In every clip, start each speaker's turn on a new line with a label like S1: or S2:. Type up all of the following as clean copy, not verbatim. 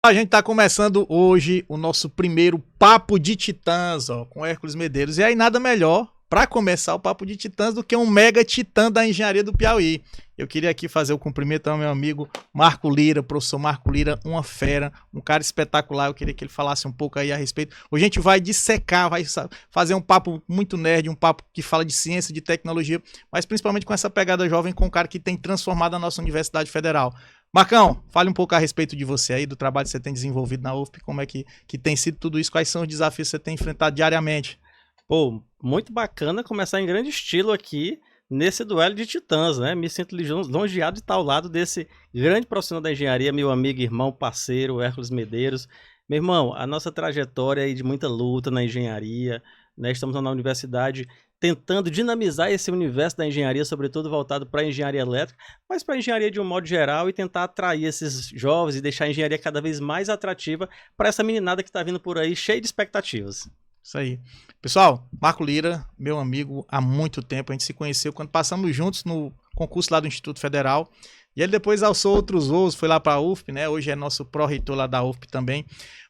S1: A gente tá começando hoje o nosso primeiro Papo de Titãs, ó, com Hércules Medeiros. E aí nada melhor para começar o Papo de Titãs do que um mega titã da engenharia do Piauí. Eu queria aqui fazer o cumprimento ao meu amigo Marco Lira, professor Marco Lira, uma fera, um cara espetacular. Eu queria que ele falasse um pouco aí a respeito. Hoje a gente vai dissecar, vai fazer um papo muito nerd, um papo que fala de ciência, de tecnologia, mas principalmente com essa pegada jovem, com um cara que tem transformado a nossa Universidade Federal. Marcão, fale um pouco a respeito de você aí, do trabalho que você tem desenvolvido na UFP, como é que tem sido tudo isso, quais são os desafios que você tem enfrentado diariamente?
S2: Pô, muito bacana começar em grande estilo aqui nesse duelo de titãs, né? Me sinto lisonjeado de estar ao lado desse grande profissional da engenharia, meu amigo, irmão, parceiro, Hércules Medeiros. Meu irmão, a nossa trajetória aí de muita luta na engenharia, né? Estamos na universidade tentando dinamizar esse universo da engenharia, sobretudo voltado para a engenharia elétrica, mas para a engenharia de um modo geral e tentar atrair esses jovens e deixar a engenharia cada vez mais atrativa para essa meninada que está vindo por aí cheia de expectativas.
S1: Isso aí. Pessoal, Marco Lira, meu amigo há muito tempo, a gente se conheceu quando passamos juntos no concurso lá do Instituto Federal, e ele depois alçou outros voos, foi lá para a UFP, né? Hoje é nosso pró-reitor lá da UFP também.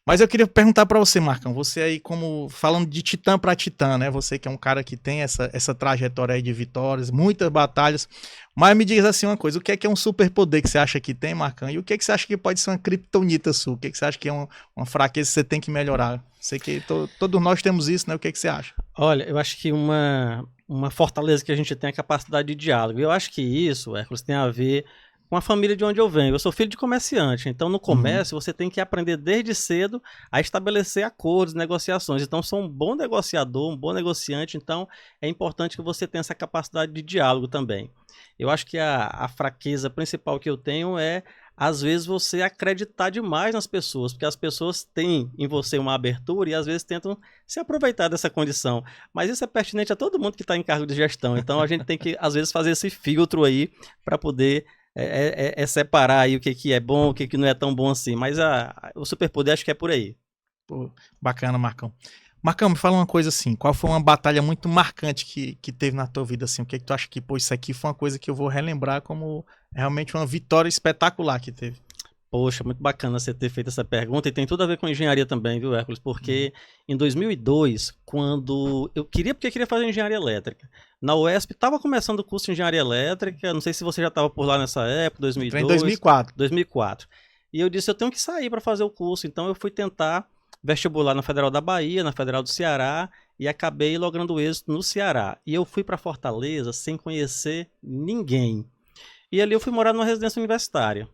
S1: Mas eu queria perguntar para você, Marcão, você aí como falando de titã para titã, né? Você que é um cara que tem essa trajetória aí de vitórias, muitas batalhas, mas me diz assim uma coisa, o que é um superpoder que você acha que tem, Marcão? E o que você acha que pode ser uma criptonita sua? O que você acha que é uma fraqueza que você tem que melhorar? Sei que todos nós temos isso, né? O que você acha?
S2: Olha, eu acho que uma fortaleza que a gente tem é a capacidade de diálogo. Eu acho que isso, Hércules, tem a ver com a família de onde eu venho. Eu sou filho de comerciante, então no comércio você tem que aprender desde cedo a estabelecer acordos, negociações. Então sou um bom negociador, um bom negociante, então é importante que você tenha essa capacidade de diálogo também. Eu acho que a fraqueza principal que eu tenho é, às vezes, você acreditar demais nas pessoas, porque as pessoas têm em você uma abertura e às vezes tentam se aproveitar dessa condição. Mas isso é pertinente a todo mundo que está em cargo de gestão. Então a gente tem que, às vezes, fazer esse filtro aí para poder separar aí o que é bom, o que não é tão bom assim. Mas o superpoder acho que é por aí.
S1: Pô, bacana, Marcão. Marcão, me fala uma coisa assim, qual foi uma batalha muito marcante que teve na tua vida, assim, o que tu acha que, pô, isso aqui foi uma coisa que eu vou relembrar como realmente uma vitória espetacular que teve?
S2: Poxa, muito bacana você ter feito essa pergunta e tem tudo a ver com engenharia também, viu, Hércules? Porque em 2002, quando porque queria fazer engenharia elétrica, na UESP estava começando o curso de engenharia elétrica, não sei se você já estava por lá nessa época, 2002.
S1: Em 2004.
S2: 2004. E eu disse, eu tenho que sair para fazer o curso, então eu fui tentar vestibular na Federal da Bahia, na Federal do Ceará e acabei logrando êxito no Ceará. E eu fui para Fortaleza sem conhecer ninguém. E ali eu fui morar numa residência universitária.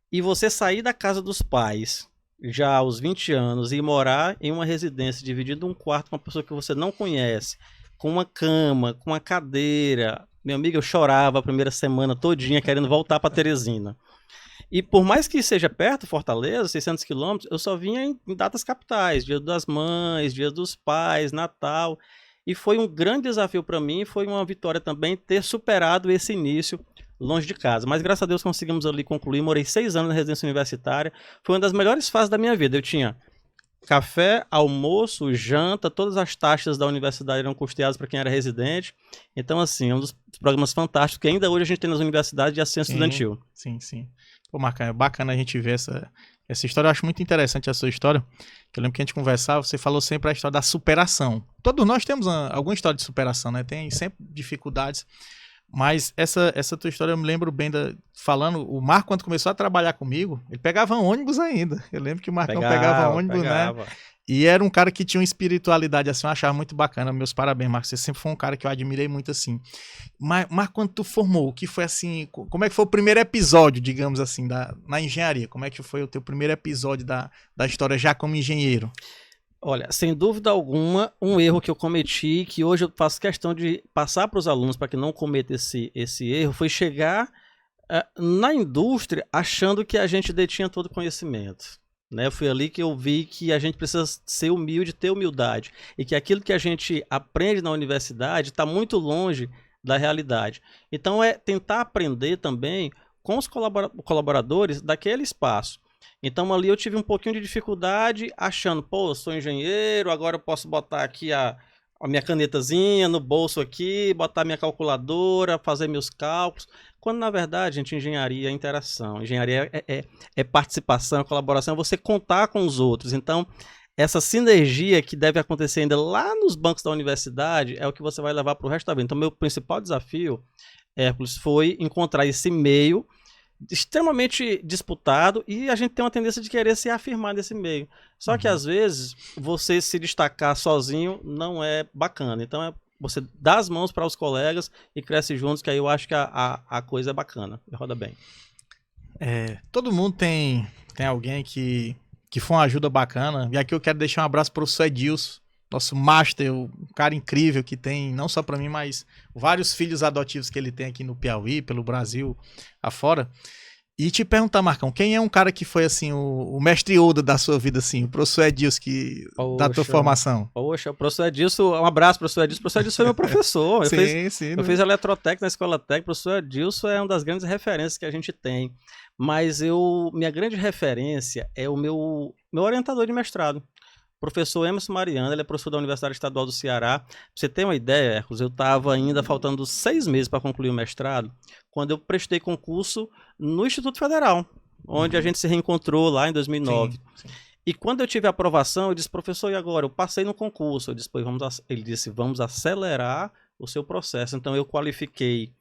S2: E você sair da casa dos pais, já aos 20 anos, e morar em uma residência, dividindo um quarto com uma pessoa que você não conhece, com uma cama, com uma cadeira. Meu amigo, eu chorava a primeira semana todinha querendo voltar para Teresina. E por mais que seja perto, Fortaleza, 600 quilômetros, eu só vinha em datas capitais, Dia das Mães, Dia dos Pais, Natal. E foi um grande desafio para mim, foi uma vitória também ter superado esse início longe de casa. Mas graças a Deus conseguimos ali concluir, morei 6 anos na residência universitária, foi uma das melhores fases da minha vida. Eu tinha café, almoço, janta, todas as taxas da universidade eram custeadas para quem era residente. Então, assim, é um dos programas fantásticos que ainda hoje a gente tem nas universidades de assistência estudantil.
S1: Sim, sim. Pô, Marcão, é bacana a gente ver essa história. Eu acho muito interessante a sua história. Eu lembro que a gente conversava, você falou sempre a história da superação. Todos nós temos alguma história de superação, né? Tem sempre dificuldades. Mas essa tua história eu me lembro bem falando, o Marco quando começou a trabalhar comigo, ele pegava ônibus ainda. Eu lembro que o Marcão pegava ônibus, né? E era um cara que tinha uma espiritualidade assim, eu achava muito bacana. Meus parabéns, Marco. Você sempre foi um cara que eu admirei muito assim. Mas quando tu formou, o que foi assim, como é que foi o primeiro episódio, digamos assim, na engenharia? Como é que foi o teu primeiro episódio da história já como engenheiro?
S2: Olha, sem dúvida alguma, um erro que eu cometi, que hoje eu faço questão de passar para os alunos para que não cometam esse erro, foi chegar na indústria achando que a gente detinha todo o conhecimento. Né? Foi ali que eu vi que a gente precisa ser humilde, ter humildade, e que aquilo que a gente aprende na universidade está muito longe da realidade. Então é tentar aprender também com os colaboradores daquele espaço. Então ali eu tive um pouquinho de dificuldade achando, pô, eu sou engenheiro, agora eu posso botar aqui a minha canetazinha no bolso aqui, botar minha calculadora, fazer meus cálculos. Quando, na verdade, gente, engenharia é interação. Engenharia é participação, é colaboração, é você contar com os outros. Então, essa sinergia que deve acontecer ainda lá nos bancos da universidade é o que você vai levar para o resto da vida. Então, meu principal desafio, Hércules, foi encontrar esse meio extremamente disputado e a gente tem uma tendência de querer se afirmar nesse meio. Só que às vezes você se destacar sozinho não é bacana. Então você dá as mãos para os colegas e cresce juntos, que aí eu acho que a coisa é bacana, roda bem.
S1: Todo mundo tem alguém que foi uma ajuda bacana. E aqui eu quero deixar um abraço para o professor Edilson, nosso master, um cara incrível que tem, não só para mim, mas vários filhos adotivos que ele tem aqui no Piauí, pelo Brasil afora. E te perguntar, Marcão, quem é um cara que foi assim o mestre Yoda da sua vida, assim, o professor Edilson, da tua formação?
S2: Poxa, o professor Edilson, um abraço, professor Edilson. O professor Edilson foi meu professor. Eu fiz eletrotécnica na escola técnica. O professor Edilson é uma das grandes referências que a gente tem. Mas minha grande referência é o meu orientador de mestrado. Professor Emerson Mariano, ele é professor da Universidade Estadual do Ceará. Pra você ter uma ideia, Hércules, eu estava ainda faltando 6 meses para concluir o mestrado, quando eu prestei concurso no Instituto Federal, onde a gente se reencontrou lá em 2009. Sim. E quando eu tive a aprovação, eu disse, professor, e agora? Eu passei no concurso. Ele disse, vamos acelerar o seu processo. Então eu qualifiquei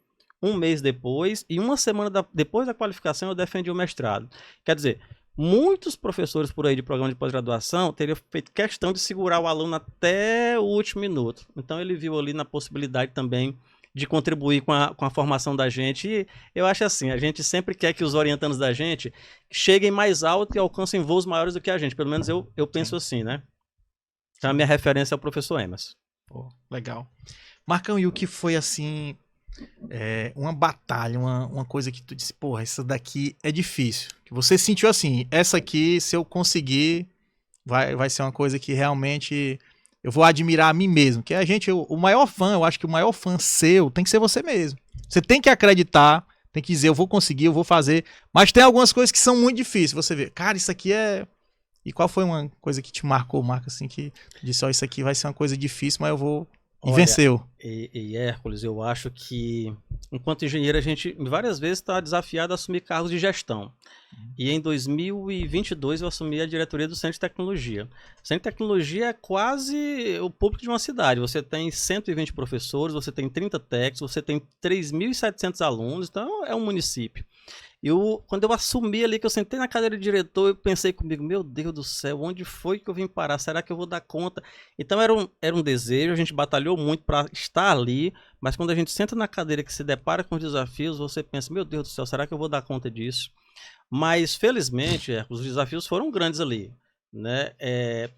S2: 1 mês depois, e 1 semana depois da qualificação eu defendi o mestrado. Quer dizer, muitos professores por aí de programa de pós-graduação teriam feito questão de segurar o aluno até o último minuto. Então ele viu ali na possibilidade também de contribuir com a formação da gente. E eu acho assim, a gente sempre quer que os orientandos da gente cheguem mais alto e alcancem voos maiores do que a gente. Pelo menos eu penso assim, né? Então a minha referência é o professor Emerson.
S1: Pô, legal. Marcão, e o que foi assim... uma batalha, uma coisa que tu disse, porra, essa daqui é difícil. Que você sentiu assim, essa aqui, se eu conseguir, vai ser uma coisa que realmente eu vou admirar a mim mesmo. Que a gente, o maior fã, eu acho que o maior fã seu tem que ser você mesmo. Você tem que acreditar, tem que dizer, eu vou conseguir, eu vou fazer. Mas tem algumas coisas que são muito difíceis. Você vê, cara, isso aqui é... E qual foi uma coisa que te marcou, Marco, assim, que disse, ó, isso aqui vai ser uma coisa difícil, mas eu vou... E venceu.
S2: E Hércules, eu acho que, enquanto engenheiro, a gente várias vezes está desafiado a assumir cargos de gestão. E em 2022 eu assumi a diretoria do Centro de Tecnologia. O Centro de Tecnologia é quase o público de uma cidade. Você tem 120 professores, você tem 30 técnicos, você tem 3.700 alunos, então é um município. Quando eu assumi ali, que eu sentei na cadeira de diretor, eu pensei comigo, meu Deus do céu, onde foi que eu vim parar? Será que eu vou dar conta? Então era um desejo, a gente batalhou muito para estar ali, mas quando a gente senta na cadeira que se depara com os desafios, você pensa, meu Deus do céu, será que eu vou dar conta disso? Mas felizmente, os desafios foram grandes ali, né?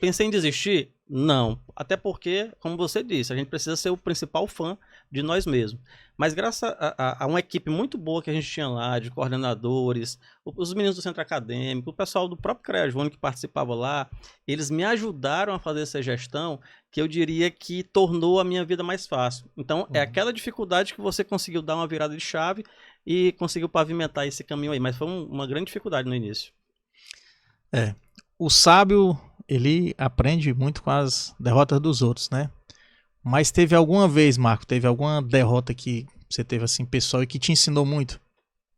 S2: Pensei em desistir? Não, até porque, como você disse, a gente precisa ser o principal fã de nós mesmos. Mas graças a uma equipe muito boa que a gente tinha lá, de coordenadores, os meninos do centro acadêmico, o pessoal do próprio CREA Júnior que participava lá, eles me ajudaram a fazer essa gestão que eu diria que tornou a minha vida mais fácil. Então, é aquela dificuldade que você conseguiu dar uma virada de chave e conseguiu pavimentar esse caminho aí. Mas foi uma grande dificuldade no início.
S1: O sábio, ele aprende muito com as derrotas dos outros, né? Mas teve alguma vez, Marco, teve alguma derrota que você teve assim, pessoal, e que te ensinou muito?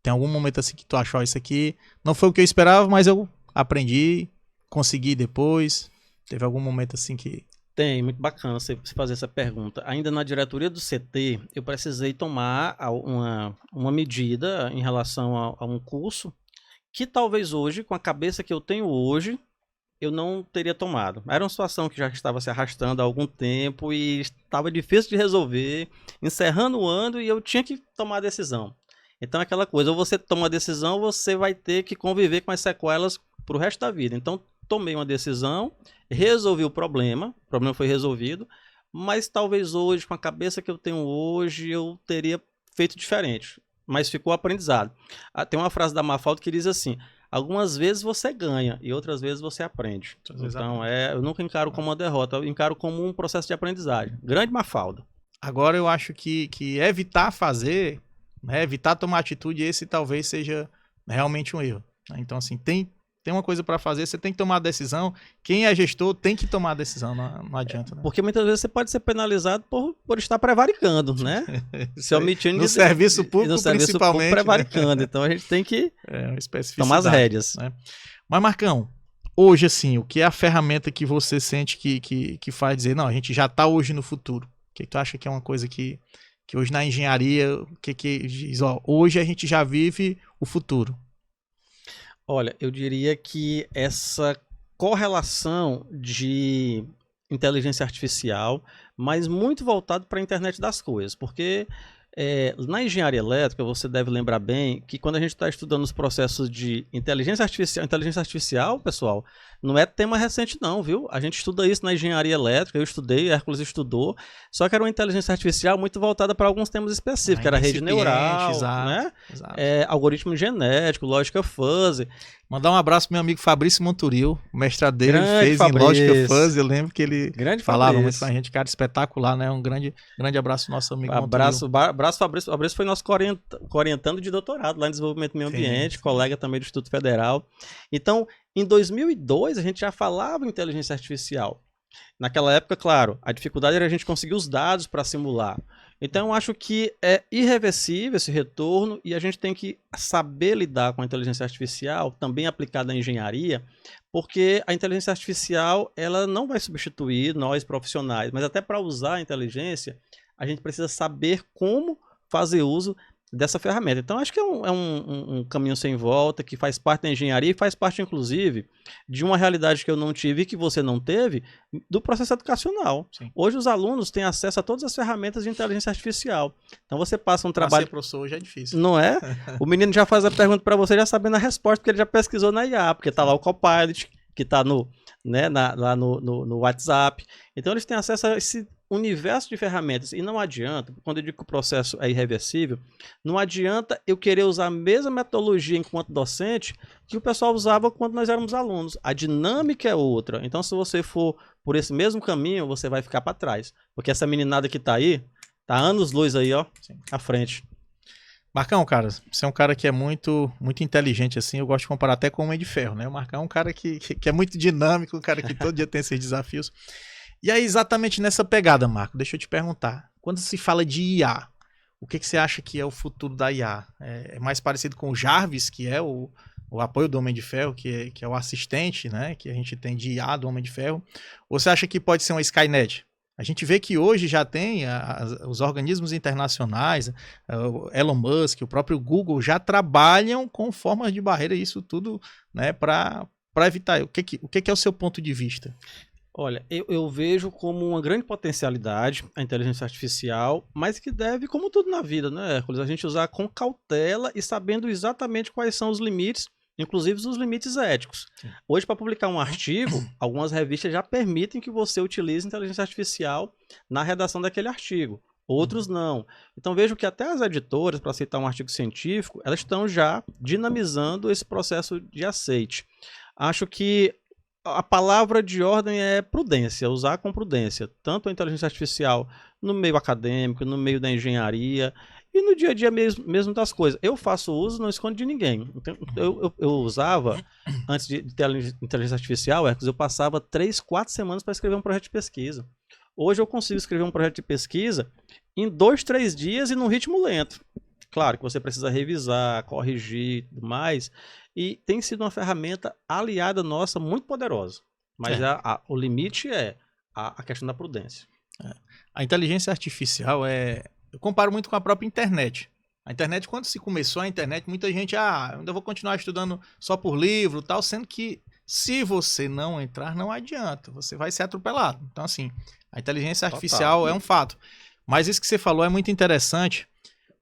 S1: Tem algum momento assim que tu achou, isso aqui não foi o que eu esperava, mas eu aprendi, consegui depois? Teve algum momento assim que...
S2: Tem, muito bacana você fazer essa pergunta. Ainda na diretoria do CT, eu precisei tomar uma medida em relação a um curso que talvez hoje, com a cabeça que eu tenho hoje, eu não teria tomado. Era uma situação que já estava se arrastando há algum tempo e estava difícil de resolver, encerrando o ano, e eu tinha que tomar a decisão. Então é aquela coisa, ou você toma a decisão, ou você vai ter que conviver com as sequelas para o resto da vida. Então tomei uma decisão, resolvi o problema foi resolvido, mas talvez hoje, com a cabeça que eu tenho hoje, eu teria feito diferente. Mas ficou aprendizado. Tem uma frase da Mafalda que diz assim: algumas vezes você ganha e outras vezes você aprende. Então, eu nunca encaro como uma derrota, eu encaro como um processo de aprendizagem. Grande Mafalda.
S1: Agora eu acho que evitar fazer, né, evitar tomar atitude, esse talvez seja realmente um erro. Né? Então, assim, tem tem uma coisa para fazer, você tem que tomar a decisão. Quem é gestor tem que tomar a decisão, não adianta. Né?
S2: Porque muitas vezes você pode ser penalizado por estar prevaricando, né? Se omitindo
S1: no serviço público,
S2: no serviço
S1: principalmente.
S2: Público, prevaricando. Né? Então a gente tem que tomar as rédeas.
S1: Né? Mas, Marcão, hoje, assim, o que é a ferramenta que você sente que faz dizer, não, a gente já está hoje no futuro? O que tu acha que é uma coisa que hoje na engenharia, que diz, ó, hoje a gente já vive o futuro?
S2: Olha, eu diria que essa correlação de inteligência artificial, mas muito voltado para a internet das coisas, porque na engenharia elétrica você deve lembrar bem que quando a gente está estudando os processos de inteligência artificial, pessoal, não é tema recente não, viu? A gente estuda isso na engenharia elétrica, eu estudei, Hércules estudou, só que era uma inteligência artificial muito voltada para alguns temas específicos, era rede neural,
S1: exato,
S2: né?
S1: Exato.
S2: Algoritmo genético, lógica fuzzy.
S1: Mandar um abraço pro meu amigo Fabrício Monturil, o mestrado dele fez Fabrício. Em lógica fuzzy, eu lembro que ele falava muito com a gente, cara espetacular, né? Um grande abraço pro nosso amigo
S2: Monturil. Abraço Fabrício. Fabrício foi nosso orientando de doutorado lá em desenvolvimento do meio ambiente, colega também do Instituto Federal. Então, em 2002, a gente já falava em inteligência artificial. Naquela época, claro, a dificuldade era a gente conseguir os dados para simular. Então, eu acho que é irreversível esse retorno e a gente tem que saber lidar com a inteligência artificial, também aplicada à engenharia, porque a inteligência artificial ela não vai substituir nós profissionais, mas até para usar a inteligência, a gente precisa saber como fazer uso dessa ferramenta. Então, acho que é um caminho sem volta, que faz parte da engenharia e faz parte, inclusive, de uma realidade que eu não tive e que você não teve, do processo educacional. Sim. Hoje, os alunos têm acesso a todas as ferramentas de inteligência artificial. Então, você passa um trabalho...
S1: Ser professor hoje é difícil.
S2: Não é? O menino já faz a pergunta para você, já sabendo a resposta, porque ele já pesquisou na IA, porque está lá o Copilot, que está lá no WhatsApp. Então, eles têm acesso a esse universo de ferramentas, e não adianta, quando eu digo que o processo é irreversível, não adianta eu querer usar a mesma metodologia enquanto docente que o pessoal usava quando nós éramos alunos. A dinâmica é outra. Então, se você for por esse mesmo caminho, você vai ficar para trás. Porque essa meninada que está aí, tá anos-luz aí, ó, à frente.
S1: Marcão, cara, você é um cara que é muito inteligente, assim, eu gosto de comparar até com o Homem de Ferro, né? O Marcão é um cara que é muito dinâmico, um cara que todo dia tem esses desafios. E aí, exatamente nessa pegada, Marco, deixa eu te perguntar. Quando se fala de IA, o que você acha que é o futuro da IA? É mais parecido com o Jarvis, que é o apoio do Homem de Ferro, que é o assistente, né, que a gente tem de IA do Homem de Ferro? Ou você acha que pode ser uma Skynet? A gente vê que hoje já tem os organismos internacionais, o Elon Musk, o próprio Google, já trabalham com formas de barreira, isso tudo, né, para evitar. O que é o seu ponto de vista?
S2: Olha, eu vejo como uma grande potencialidade a inteligência artificial, mas que deve, como tudo na vida, né, Hércules, a gente usar com cautela e sabendo exatamente quais são os limites, inclusive os limites éticos. Sim. Hoje, para publicar um artigo, algumas revistas já permitem que você utilize inteligência artificial na redação daquele artigo. Outros não. Então vejo que até as editoras, para aceitar um artigo científico, elas estão já dinamizando esse processo de aceite. Acho que a palavra de ordem é prudência, usar com prudência, tanto a inteligência artificial no meio acadêmico, no meio da engenharia e no dia a dia mesmo das coisas. Eu faço uso, não escondo de ninguém. Então, eu usava, antes de ter a inteligência artificial, eu passava 3, 4 semanas para escrever um projeto de pesquisa. Hoje eu consigo escrever um projeto de pesquisa em 2, 3 dias e num ritmo lento. Claro que você precisa revisar, corrigir e tudo mais. E tem sido uma ferramenta aliada nossa muito poderosa. Mas o limite é a questão da prudência.
S1: A inteligência artificial eu comparo muito com a própria internet. A internet, quando se começou a internet, muita gente, ainda vou continuar estudando só por livro, tal, sendo que se você não entrar, não adianta. Você vai ser atropelado. Então, assim, a inteligência artificial é um fato. Mas isso que você falou é muito interessante,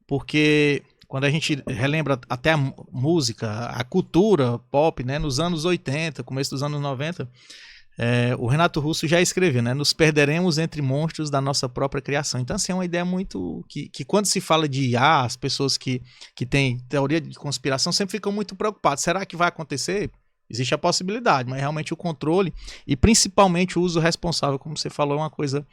S1: porque quando a gente relembra até a música, a cultura pop, né, nos anos 80, começo dos anos 90, o Renato Russo já escreveu, né, nos perderemos entre monstros da nossa própria criação. Então, assim, é uma ideia muito... que quando se fala de IA, as pessoas que têm teoria de conspiração sempre ficam muito preocupadas. Será que vai acontecer? Existe a possibilidade, mas realmente o controle e principalmente o uso responsável, como você falou, é uma coisa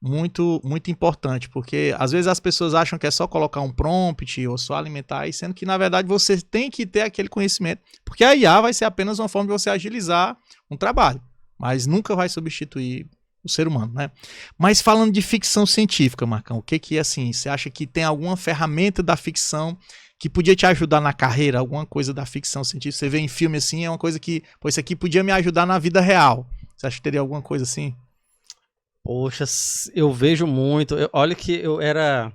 S1: muito importante, porque às vezes as pessoas acham que é só colocar um prompt ou só alimentar, e sendo que na verdade você tem que ter aquele conhecimento, porque a IA vai ser apenas uma forma de você agilizar um trabalho, mas nunca vai substituir o ser humano, né? Mas falando de ficção científica, Marcão, o que assim, você acha que tem alguma ferramenta da ficção que podia te ajudar na carreira, alguma coisa da ficção científica? Você vê em filme assim, é uma coisa que, pô, isso aqui podia me ajudar na vida real. Você acha que teria alguma coisa assim?
S2: Poxa, eu vejo muito. Olha que eu era.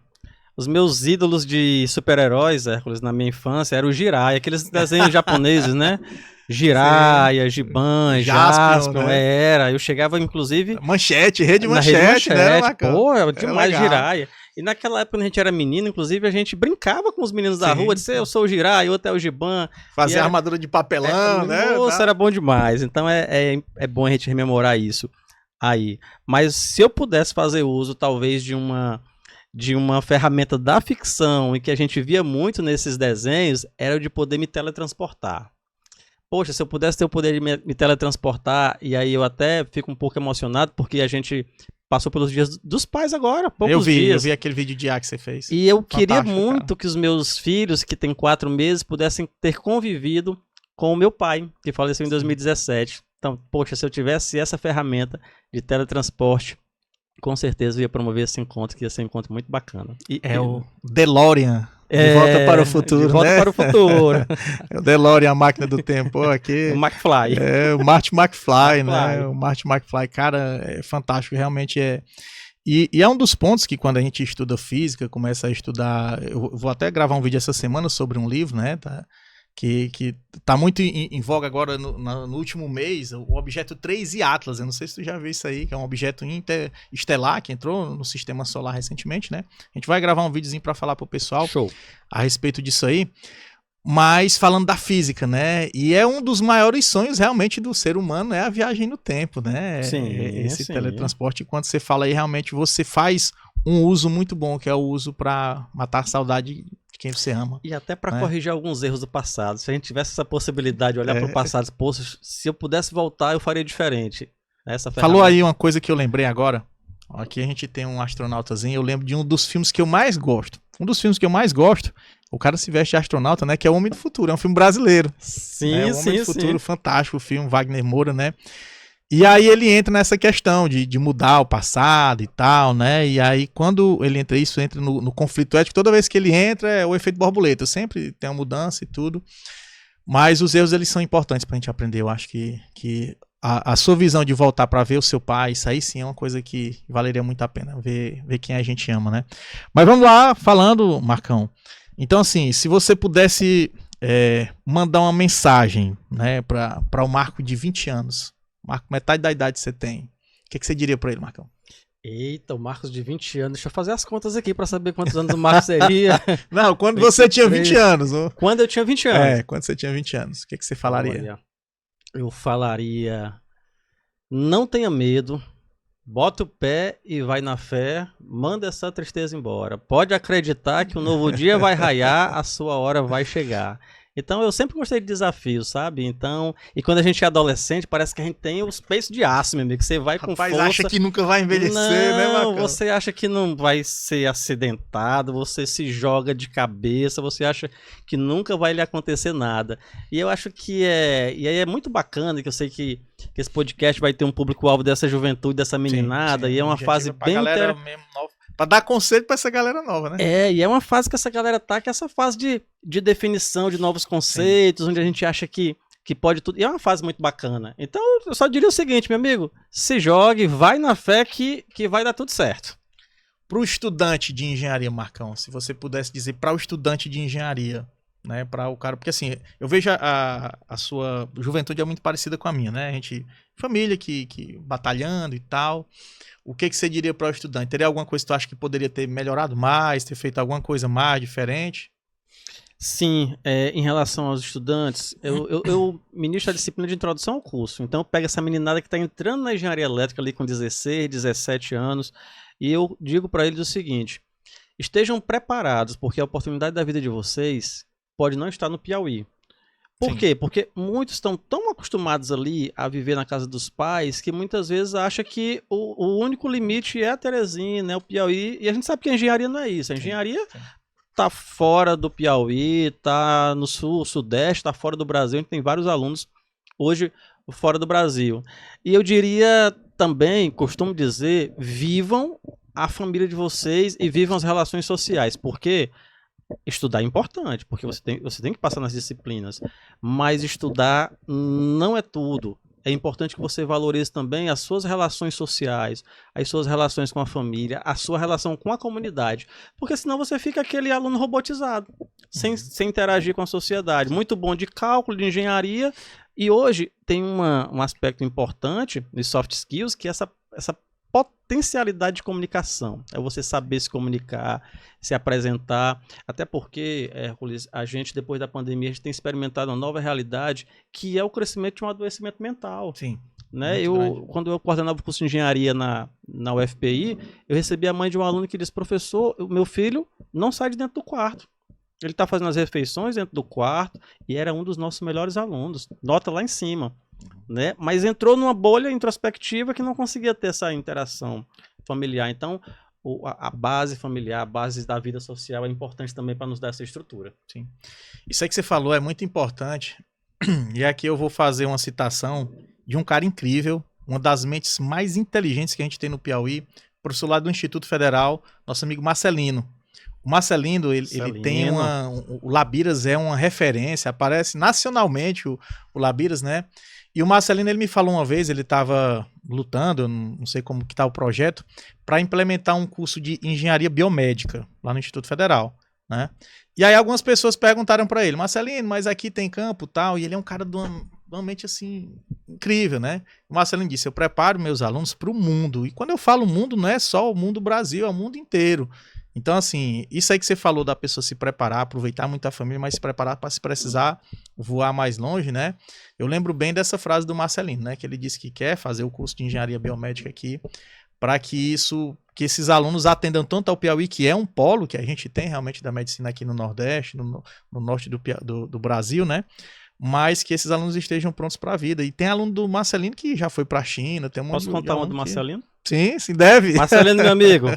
S2: Os meus ídolos de super-heróis, Hércules, na minha infância, eram o Jiraiya, aqueles desenhos japoneses, né? Jiraiya, Giban, Jaspion,
S1: né?
S2: era. Eu chegava, inclusive.
S1: Manchete, rede
S2: na
S1: manchete, né, Marcão?
S2: Pô, era demais
S1: legal.
S2: Jiraiya. E naquela época, quando a gente era menino, inclusive, a gente brincava com os meninos da rua, dizia, eu sou o Jiraiya, outro é o Giban.
S1: Fazia armadura de papelão, né?
S2: Nossa, era bom demais. Então é bom a gente rememorar isso aí. Mas se eu pudesse fazer uso, talvez, de uma ferramenta da ficção e que a gente via muito nesses desenhos, era o de poder me teletransportar. Poxa, se eu pudesse ter o poder de me teletransportar, e aí eu até fico um pouco emocionado, porque a gente passou pelos dias dos pais agora, poucos dias.
S1: Eu vi aquele vídeo de IA que você fez.
S2: E eu queria muito que os meus filhos, que têm 4 meses, pudessem ter convivido com o meu pai, que faleceu em 2017. Então, poxa, se eu tivesse essa ferramenta de teletransporte, com certeza eu ia promover esse encontro, que ia ser um encontro muito bacana.
S1: O DeLorean. De volta para o futuro,
S2: de volta, né? Para o futuro.
S1: É o DeLorean, a máquina do tempo. Aqui,
S2: o McFly.
S1: O Marty McFly, né? O Marty McFly, cara, é fantástico, realmente é. E é um dos pontos que quando a gente estuda física, começa a estudar. Eu vou até gravar um vídeo essa semana sobre um livro, né? Que tá muito em voga agora no último mês, o objeto 3I Atlas. Eu não sei se tu já viu isso aí, que é um objeto interestelar que entrou no sistema solar recentemente, né? A gente vai gravar um videozinho para falar pro pessoal a respeito disso aí. Mas falando da física, né? E é um dos maiores sonhos realmente do ser humano, é a viagem no tempo, né?
S2: Sim,
S1: esse teletransporte. Quando você fala aí, realmente você faz um uso muito bom, que é o uso para matar a saudade quem você ama.
S2: E até para corrigir alguns erros do passado. Se a gente tivesse essa possibilidade de olhar para o passado, poxa, se eu pudesse voltar, eu faria diferente.
S1: Falou aí uma coisa que eu lembrei agora. Aqui a gente tem um astronautazinho. Eu lembro de um dos filmes que eu mais gosto. Um dos filmes que eu mais gosto, o cara se veste de astronauta, né? Que é O Homem do Futuro. É um filme brasileiro.
S2: Sim,
S1: O Homem do Futuro, fantástico o filme, Wagner Moura, né? E aí ele entra nessa questão de mudar o passado e tal, né? E aí quando ele entra no conflito ético, toda vez que ele entra é o efeito borboleta, sempre tem uma mudança e tudo, mas os erros eles são importantes pra gente aprender. Eu acho que a sua visão de voltar pra ver o seu pai, isso aí sim é uma coisa que valeria muito a pena, ver quem a gente ama, né? Mas vamos lá, falando, Marcão, então assim, se você pudesse mandar uma mensagem, né, para o Marco de 20 anos, Marco, metade da idade que você tem, o que você diria pra ele, Marcão?
S2: Eita, o Marcos de 20 anos. Deixa eu fazer as contas aqui pra saber quantos anos o Marcos seria.
S1: Não, quando você tinha 20 anos.
S2: Quando eu tinha 20 anos.
S1: Quando você tinha 20 anos. O que você falaria?
S2: Olha, eu falaria, não tenha medo, bota o pé e vai na fé, manda essa tristeza embora. Pode acreditar que um novo dia vai raiar, a sua hora vai chegar. Então eu sempre gostei de desafios, sabe? Então, e quando a gente é adolescente, parece que a gente tem os peitos de aço, meu amigo, que você vai com força.
S1: Acha que nunca vai envelhecer, né, Marcão?
S2: Não, você acha que não vai ser acidentado, você se joga de cabeça, você acha que nunca vai lhe acontecer nada. E eu acho que e aí é muito bacana, que eu sei que esse podcast vai ter um público-alvo dessa juventude, dessa meninada, sim, e é uma fase bem
S1: pra dar conselho pra essa galera nova, né?
S2: E é uma fase que essa galera tá, que é essa fase de definição de novos conceitos, sim, onde a gente acha que pode tudo. E é uma fase muito bacana. Então, eu só diria o seguinte, meu amigo, se jogue, vai na fé que vai dar tudo certo.
S1: Pro estudante de engenharia, Marcão, se você pudesse dizer para o estudante de engenharia, né, para o cara, porque assim, eu vejo a sua juventude é muito parecida com a minha, né? A gente, família que batalhando e tal. O que você diria para o estudante? Teria alguma coisa que tu acha que poderia ter melhorado mais, ter feito alguma coisa mais diferente?
S2: Sim, em relação aos estudantes, eu ministro a disciplina de introdução ao curso. Então eu pego essa meninada que está entrando na engenharia elétrica ali com 16, 17 anos, e eu digo para eles o seguinte: estejam preparados, porque a oportunidade da vida de vocês pode não estar no Piauí. Por
S1: Sim.
S2: quê? Porque muitos estão tão acostumados ali a viver na casa dos pais que muitas vezes acha que o único limite é a Teresina, né, o Piauí, e a gente sabe que a engenharia não é isso. A engenharia
S1: Sim.
S2: tá fora do Piauí, tá no sul, sudeste, tá fora do Brasil. A gente tem vários alunos hoje fora do Brasil. E eu diria também, costumo dizer, vivam a família de vocês e vivam as relações sociais, porque estudar é importante, porque você tem que passar nas disciplinas, mas estudar não é tudo. É importante que você valorize também as suas relações sociais, as suas relações com a família, a sua relação com a comunidade, porque senão você fica aquele aluno robotizado, sem interagir com a sociedade. Muito bom de cálculo, de engenharia, e hoje tem um aspecto importante de soft skills, que é essa potencialidade de comunicação. É você saber se comunicar, se apresentar, até porque, Hércules, a gente, depois da pandemia, a gente tem experimentado uma nova realidade, que é o crescimento de um adoecimento mental.
S1: Sim.
S2: Né? Quando eu coordenava o curso de engenharia na UFPI, eu recebi a mãe de um aluno que disse: professor, o meu filho não sai de dentro do quarto. Ele está fazendo as refeições dentro do quarto, e era um dos nossos melhores alunos. Nota lá em cima. Né? Mas entrou numa bolha introspectiva que não conseguia ter essa interação familiar. Então, a base familiar, a base da vida social é importante também para nos dar essa estrutura.
S1: Sim. Isso aí que você falou é muito importante. E aqui eu vou fazer uma citação de um cara incrível, uma das mentes mais inteligentes que a gente tem no Piauí, professor lá do Instituto Federal, nosso amigo Marcelino. O Marcelino, ele tem o Labiras é uma referência, aparece nacionalmente o Labiras, né? E o Marcelino, ele me falou uma vez, ele estava lutando, eu não sei como que tá o projeto, para implementar um curso de engenharia biomédica lá no Instituto Federal, né? E aí algumas pessoas perguntaram para ele: Marcelino, mas aqui tem campo e tal, e ele é um cara de uma mente assim, incrível, né? O Marcelino disse: eu preparo meus alunos para o mundo, e quando eu falo mundo, não é só o mundo Brasil, é o mundo inteiro. Então, assim, isso aí que você falou da pessoa se preparar, aproveitar muito a família, mas se preparar para, se precisar, voar mais longe, né? Eu lembro bem dessa frase do Marcelino, né? Que ele disse que quer fazer o curso de engenharia biomédica aqui, para que esses alunos atendam tanto ao Piauí, que é um polo que a gente tem realmente da medicina aqui no Nordeste, no norte do Brasil, né? Mas que esses alunos estejam prontos para a vida. E tem aluno do Marcelino que já foi para a China. Tem
S2: Posso contar uma do Marcelino?
S1: Sim, deve.
S2: Marcelino, meu amigo.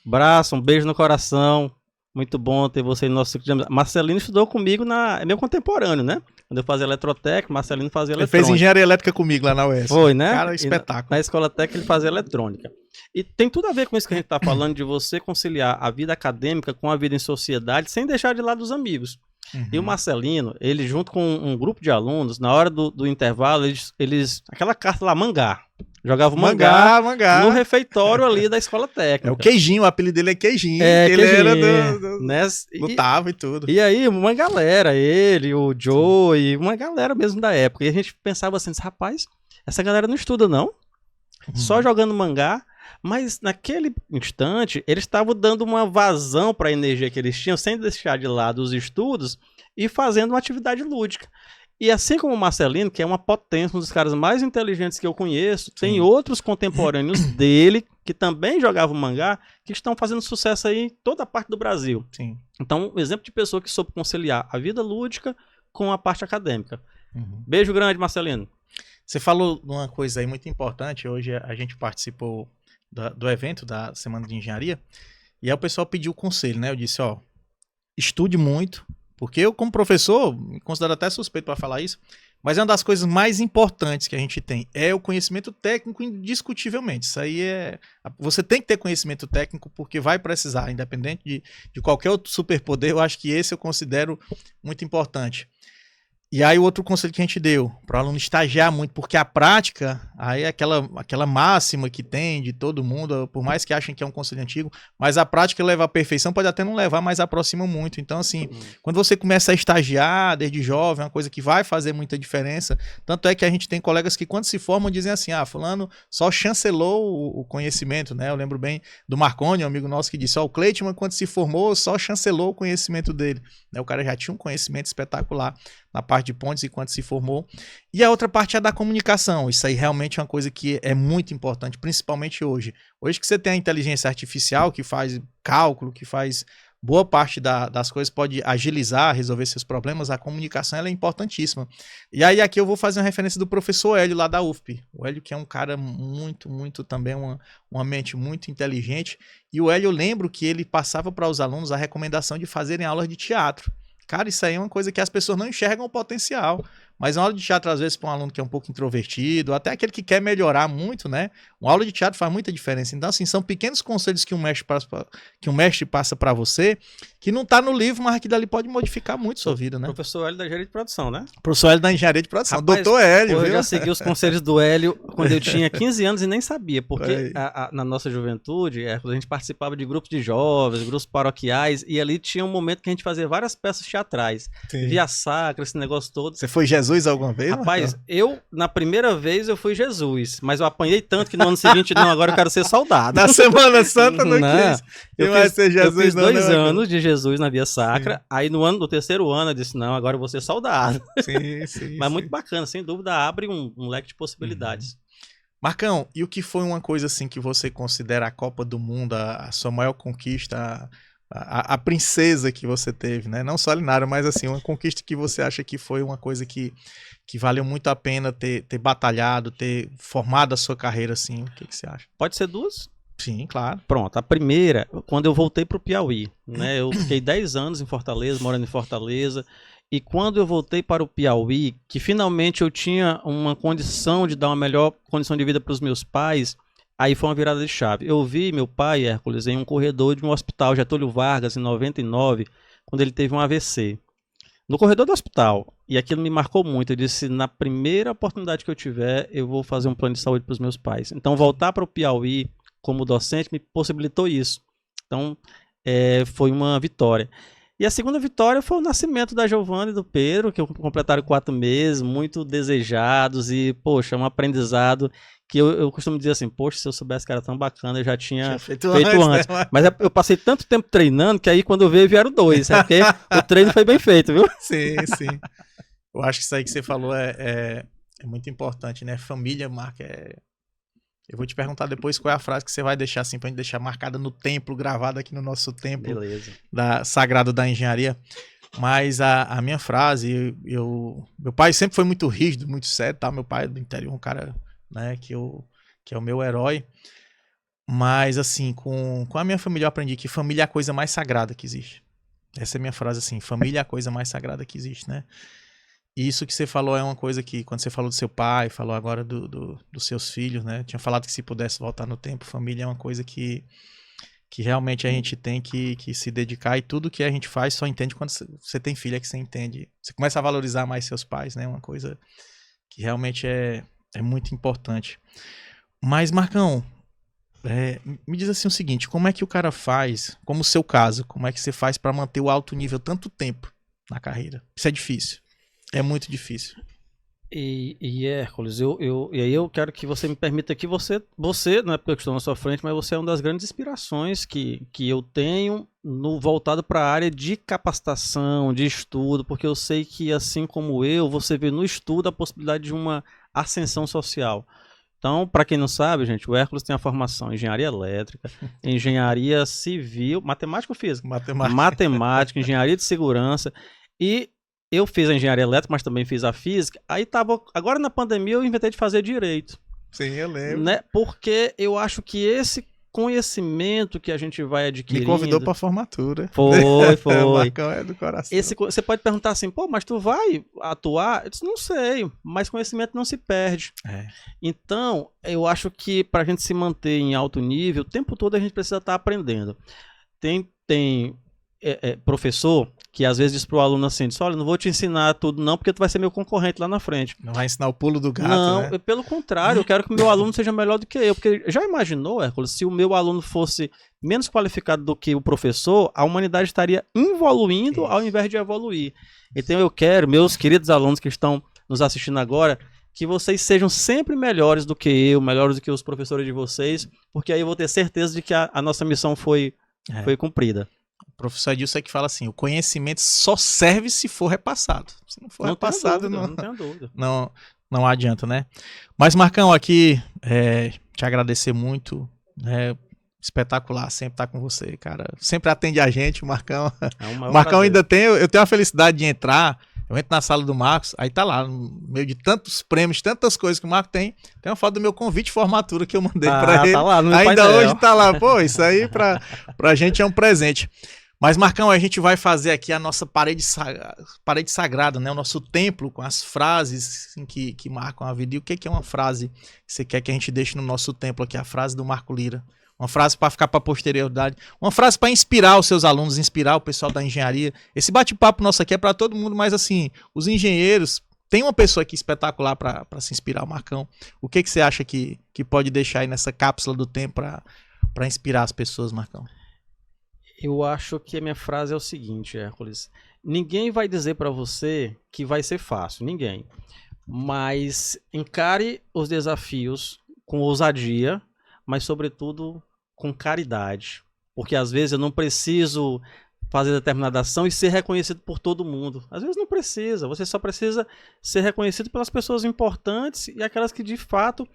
S2: Abraço, um beijo no coração. Muito bom ter você no nosso ciclo de amizade. Marcelino estudou comigo, é meu contemporâneo, né? Quando eu fazia eletrotécnica, Marcelino fazia eletrônica.
S1: Ele fez engenharia elétrica comigo lá na UES.
S2: Foi, né?
S1: Cara, espetáculo.
S2: Na escola técnica ele fazia eletrônica. E tem tudo a ver com isso que a gente está falando, de você conciliar a vida acadêmica com a vida em sociedade, sem deixar de lado os amigos. Uhum. E o Marcelino, ele junto com um grupo de alunos, na hora do intervalo, eles aquela carta lá, mangá. Jogava mangá no refeitório ali da escola técnica.
S1: É o Queijinho, o apelido dele é Queijinho.
S2: Ele
S1: Queijinho,
S2: era
S1: né? Lutava e tudo.
S2: E aí, uma galera, ele, o Joe, e uma galera mesmo da época. E a gente pensava assim, rapaz, essa galera não estuda não, só jogando mangá. Mas naquele instante, eles estavam dando uma vazão para a energia que eles tinham, sem deixar de lado os estudos e fazendo uma atividade lúdica. E assim como o Marcelino, que é uma potência, um dos caras mais inteligentes que eu conheço, tem outros contemporâneos dele que também jogavam mangá, que estão fazendo sucesso aí em toda a parte do Brasil.
S1: Sim.
S2: Então, um exemplo de pessoa que soube conciliar a vida lúdica com a parte acadêmica. Beijo grande, Marcelino.
S1: Você falou de uma coisa aí muito importante. Hoje a gente participou do evento da Semana de Engenharia, e aí o pessoal pediu conselho, né? Eu disse, estude muito, porque eu, como professor, me considero até suspeito para falar isso, mas é uma das coisas mais importantes que a gente tem, é o conhecimento técnico, indiscutivelmente. Isso aí você tem que ter conhecimento técnico, porque vai precisar, independente de qualquer outro superpoder. Eu acho que esse eu considero muito importante. E aí o outro conselho que a gente deu, para o aluno estagiar muito, porque a prática, aí é aquela máxima que tem de todo mundo, por mais que achem que é um conselho antigo, mas a prática leva à perfeição, pode até não levar, mas aproxima muito. Então, assim, quando você começa a estagiar desde jovem, é uma coisa que vai fazer muita diferença. Tanto é que a gente tem colegas que, quando se formam, dizem assim, fulano só chancelou o conhecimento, né? Eu lembro bem do Marconi, um amigo nosso, que disse, o Cleiton, quando se formou, só chancelou o conhecimento dele. Né? O cara já tinha um conhecimento espetacular na parte de pontes enquanto se formou. E a outra parte é da comunicação. Isso aí realmente é uma coisa que é muito importante, principalmente hoje. Hoje que você tem a inteligência artificial que faz cálculo, que faz boa parte das coisas pode agilizar, resolver seus problemas, a comunicação ela é importantíssima. E aí aqui eu vou fazer uma referência do professor Hélio lá da UFP. O Hélio que é um cara muito também, uma mente muito inteligente. E o Hélio, eu lembro que ele passava para os alunos a recomendação de fazerem aulas de teatro. Cara, isso aí é uma coisa que as pessoas não enxergam o potencial. Mas uma aula de teatro, às vezes, para um aluno que é um pouco introvertido, até aquele que quer melhorar muito, né? Uma aula de teatro faz muita diferença. Então, assim, são pequenos conselhos que um mestre passa para você, que não tá no livro, mas aquilo ali pode modificar muito sua vida, né?
S2: Professor Hélio da Engenharia de Produção, né?
S1: Professor Hélio da Engenharia de Produção.
S2: Rapaz,
S1: Doutor Hélio,
S2: eu
S1: viu?
S2: já segui os conselhos do Hélio quando eu tinha 15 anos e nem sabia, porque na nossa juventude, a gente participava de grupos de jovens, grupos paroquiais, e ali tinha um momento que a gente fazia várias peças teatrais.
S1: Sim.
S2: Via Sacra, esse negócio todo.
S1: Você foi Jesus alguma vez?
S2: Rapaz, na primeira vez eu fui Jesus, mas eu apanhei tanto que no ano seguinte, não, agora eu quero ser soldado.
S1: Na Semana Santa não quis.
S2: Eu fiz 2 anos de Jesus na Via Sacra, aí no terceiro ano eu disse, não, agora eu vou ser soldado.
S1: Sim.
S2: Mas muito bacana, sem dúvida, abre um leque de possibilidades.
S1: Marcão, e o que foi uma coisa assim que você considera a Copa do Mundo, a sua maior conquista, a princesa que você teve, né? Não só a Linara, mas assim, uma conquista que você acha que foi uma coisa que valeu muito a pena ter batalhado, ter formado a sua carreira assim, o que você acha?
S2: Pode ser 2?
S1: Sim, claro.
S2: Pronto, a primeira, quando eu voltei para o Piauí, né? Eu fiquei 10 anos em Fortaleza, morando em Fortaleza, e quando eu voltei para o Piauí, que finalmente eu tinha uma condição de dar uma melhor condição de vida para os meus pais, aí foi uma virada de chave. Eu vi meu pai, Hércules, em um corredor de um hospital, Getúlio Vargas, em 99, quando ele teve um AVC. No corredor do hospital, e aquilo me marcou muito, eu disse, na primeira oportunidade que eu tiver, eu vou fazer um plano de saúde para os meus pais. Então, voltar para o Piauí como docente me possibilitou isso. Então, foi uma vitória. E a segunda vitória foi o nascimento da Giovana e do Pedro, que completaram 4 meses, muito desejados e, poxa, um aprendizado que eu costumo dizer assim, poxa, se eu soubesse que era tão bacana, eu já tinha feito antes. Né? Mas eu passei tanto tempo treinando que aí quando eu veio vieram 2, né? Porque o treino foi bem feito, viu?
S1: Sim. Eu acho que isso aí que você falou é muito importante, né? Família, Marca, Eu vou te perguntar depois qual é a frase que você vai deixar assim, pra gente deixar marcada no templo, gravada aqui no nosso templo.
S2: Beleza.
S1: Sagrado da Engenharia. Mas a minha frase, meu pai sempre foi muito rígido, muito sério, tá? Meu pai é do interior, um cara, né, que é o meu herói. Mas assim, com a minha família eu aprendi que família é a coisa mais sagrada que existe. Essa é a minha frase assim, família é a coisa mais sagrada que existe, né? E isso que você falou é uma coisa que, quando você falou do seu pai, falou agora dos seus filhos, né? Tinha falado que se pudesse voltar no tempo, família é uma coisa que realmente a gente tem que se dedicar, e tudo que a gente faz só entende quando você tem filho, é que você entende. Você começa a valorizar mais seus pais, né? Uma coisa que realmente é muito importante. Mas, Marcão, me diz assim o seguinte, como é que o cara faz, como o seu caso, como é que você faz para manter o alto nível tanto tempo na carreira? Isso é difícil. É muito difícil.
S2: E Hércules, e aí eu quero que você me permita que você, não é porque eu estou na sua frente, mas você é uma das grandes inspirações que eu tenho voltado para a área de capacitação, de estudo, porque eu sei que, assim como você vê no estudo a possibilidade de uma ascensão social. Então, para quem não sabe, gente, o Hércules tem a formação em engenharia elétrica, engenharia civil, matemática ou física? Matemática, engenharia de segurança, e eu fiz a engenharia elétrica, mas também fiz a física. Aí agora na pandemia eu inventei de fazer direito.
S1: Sim, eu lembro.
S2: Né? Porque eu acho que esse conhecimento que a gente vai adquirindo...
S1: Me convidou para a formatura.
S2: Foi.
S1: O Marcão é do coração.
S2: Você pode perguntar assim, pô, mas tu vai atuar? Eu disse, não sei, mas conhecimento não se perde. Então, eu acho que para a gente se manter em alto nível, o tempo todo a gente precisa estar aprendendo. Tem professor que às vezes diz pro aluno assim, olha, não vou te ensinar tudo não, porque tu vai ser meu concorrente lá na frente.
S1: Não vai ensinar o pulo do gato,
S2: não,
S1: né?
S2: Pelo contrário, eu quero que o meu aluno seja melhor do que eu, porque já imaginou, Hércules, se o meu aluno fosse menos qualificado do que o professor, a humanidade estaria involuindo ao invés de evoluir. Então eu quero, meus queridos alunos que estão nos assistindo agora, que vocês sejam sempre melhores do que eu, melhores do que os professores de vocês, porque aí eu vou ter certeza de que a nossa missão foi cumprida.
S1: O professor Edilson é que fala assim, o conhecimento só serve se for repassado. Se não for repassado,
S2: não tenho dúvida.
S1: Não adianta, né? Mas, Marcão, aqui, te agradecer muito, né? espetacular, sempre tá com você, cara. Sempre atende a gente, o Marcão.
S2: É um
S1: O
S2: maior
S1: Marcão
S2: prazer.
S1: ainda tem, eu tenho a felicidade de entrar, eu entro na sala do Marcos, aí tá lá, no meio de tantos prêmios, tantas coisas que o Marco tem uma foto do meu convite de formatura que eu mandei pra ele.
S2: Tá lá no
S1: Ainda
S2: painel.
S1: hoje tá lá, pô, isso aí pra gente é um presente. Mas, Marcão, a gente vai fazer aqui a nossa parede sagrada, né? O nosso templo com as frases assim, que marcam a vida. E o que é uma frase que você quer que a gente deixe no nosso templo aqui? A frase do Marco Lira. Uma frase para ficar para a posterioridade. Uma frase para inspirar os seus alunos, inspirar o pessoal da engenharia. Esse bate-papo nosso aqui é para todo mundo, mas assim, os engenheiros, tem uma pessoa aqui espetacular para se inspirar, Marcão. O que você acha que pode deixar aí nessa cápsula do tempo para inspirar as pessoas, Marcão?
S2: Eu acho que a minha frase é o seguinte, Hércules. Ninguém vai dizer para você que vai ser fácil, ninguém. Mas encare os desafios com ousadia, mas sobretudo com caridade. Porque às vezes eu não preciso fazer determinada ação e ser reconhecido por todo mundo. Às vezes não precisa, você só precisa ser reconhecido pelas pessoas importantes e aquelas que de fato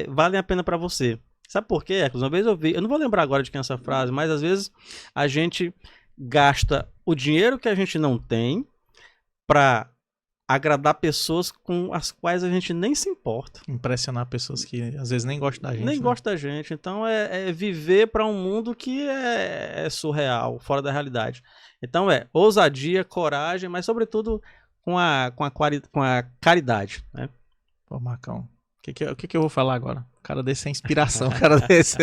S2: valem a pena para você. Sabe por quê, Hércules? Uma vez eu vi, eu não vou lembrar agora de quem é essa frase, mas às vezes a gente gasta o dinheiro que a gente não tem para agradar pessoas com as quais a gente nem se importa.
S1: Impressionar pessoas que às vezes nem gostam da gente.
S2: Nem
S1: né?
S2: gostam da gente. Então é viver para um mundo que é surreal, fora da realidade. Então ousadia, coragem, mas sobretudo com a caridade, né?
S1: Pô, Marcão, o que eu vou falar agora? O cara desse é inspiração, o cara desse.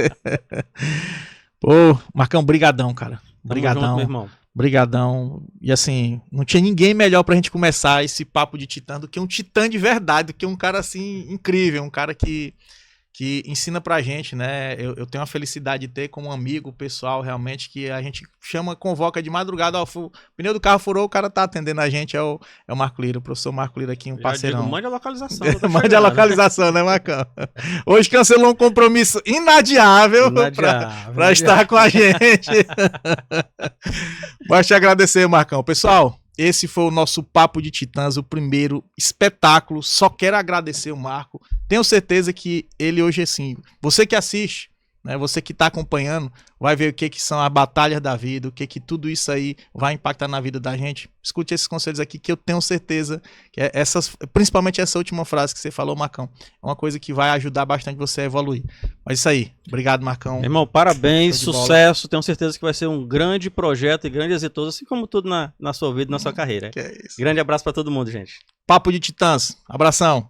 S1: Pô, Marcão, brigadão, cara. Brigadão.
S2: Tamo junto, meu irmão.
S1: Brigadão. E assim, não tinha ninguém melhor pra gente começar esse papo de titã do que um titã de verdade, do que um cara assim incrível, um cara que ensina pra gente, né? Eu tenho a felicidade de ter como amigo pessoal realmente que a gente convoca de madrugada, ó, o pneu do carro furou, o cara tá atendendo a gente, é o Marco Lira, o professor Marco Lira aqui, um parceirão.
S2: Mande a localização.
S1: Mande a localização, né, Marcão? Hoje cancelou um compromisso inadiável pra estar com a gente. Mas te agradecer, Marcão. Pessoal, esse foi o nosso Papo de Titãs, o primeiro espetáculo. Só quero agradecer o Marco. Tenho certeza que ele hoje, assim, você que assiste, né, você que está acompanhando, vai ver o que são as batalhas da vida, o que tudo isso aí vai impactar na vida da gente. Escute esses conselhos aqui que eu tenho certeza que principalmente essa última frase que você falou, Marcão, é uma coisa que vai ajudar bastante você a evoluir. Mas isso aí. Obrigado, Marcão.
S2: Meu irmão, parabéns, sucesso. Tenho certeza que vai ser um grande projeto e grande exitoso, assim como tudo na sua vida e na sua carreira.
S1: Que é isso.
S2: Grande abraço para todo mundo, gente.
S1: Papo de Titãs. Abração.